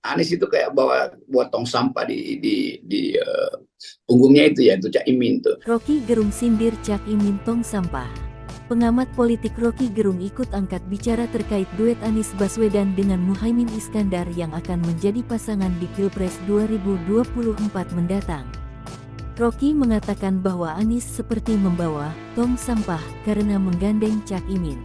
Anies itu kayak bawa tong sampah di punggungnya itu ya, itu Cak Imin tuh. Rocky Gerung sindir Cak Imin tong sampah. Pengamat politik Rocky Gerung ikut angkat bicara terkait duet Anies Baswedan dengan Muhaimin Iskandar yang akan menjadi pasangan di Pilpres 2024 mendatang. Rocky mengatakan bahwa Anies seperti membawa tong sampah karena menggandeng Cak Imin.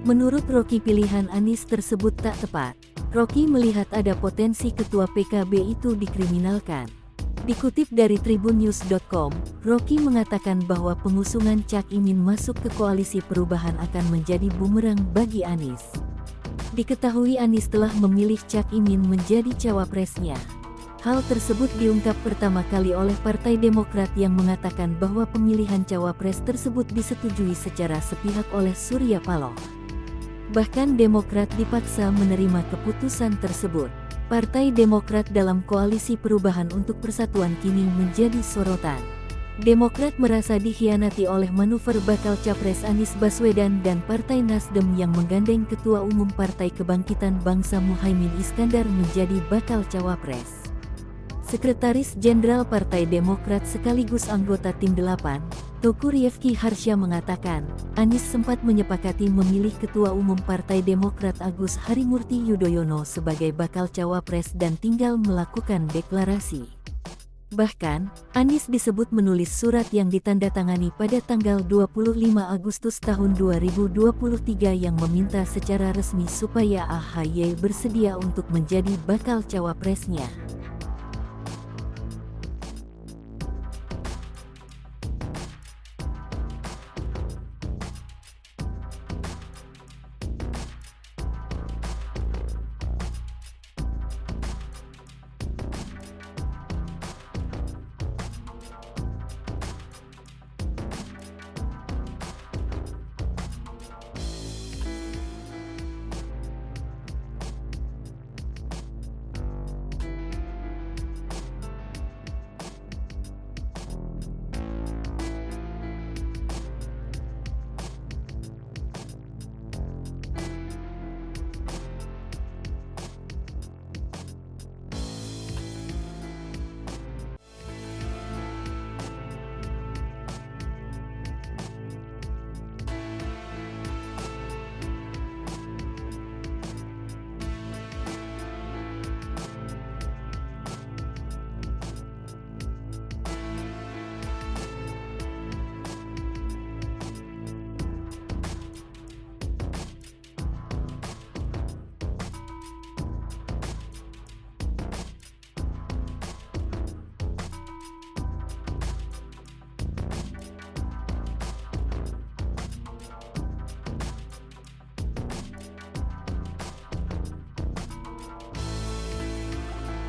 Menurut Rocky, pilihan Anies tersebut tak tepat. Rocky melihat ada potensi ketua PKB itu dikriminalkan. Dikutip dari tribunnews.com, Rocky mengatakan bahwa pengusungan Cak Imin masuk ke koalisi perubahan akan menjadi bumerang bagi Anies. Diketahui Anies telah memilih Cak Imin menjadi cawapresnya. Hal tersebut diungkap pertama kali oleh Partai Demokrat yang mengatakan bahwa pemilihan cawapres tersebut disetujui secara sepihak oleh Surya Paloh. Bahkan Demokrat dipaksa menerima keputusan tersebut. Partai Demokrat dalam koalisi perubahan untuk persatuan kini menjadi sorotan. Demokrat merasa dikhianati oleh manuver bakal capres Anies Baswedan dan Partai Nasdem yang menggandeng Ketua Umum Partai Kebangkitan Bangsa Muhaimin Iskandar menjadi bakal cawapres. Sekretaris Jenderal Partai Demokrat sekaligus anggota Tim 8, Teuku Rifki Harsha mengatakan, Anies sempat menyepakati memilih Ketua Umum Partai Demokrat Agus Harimurti Yudhoyono sebagai bakal cawapres dan tinggal melakukan deklarasi. Bahkan, Anies disebut menulis surat yang ditandatangani pada tanggal 25 Agustus tahun 2023 yang meminta secara resmi supaya AHY bersedia untuk menjadi bakal cawapresnya.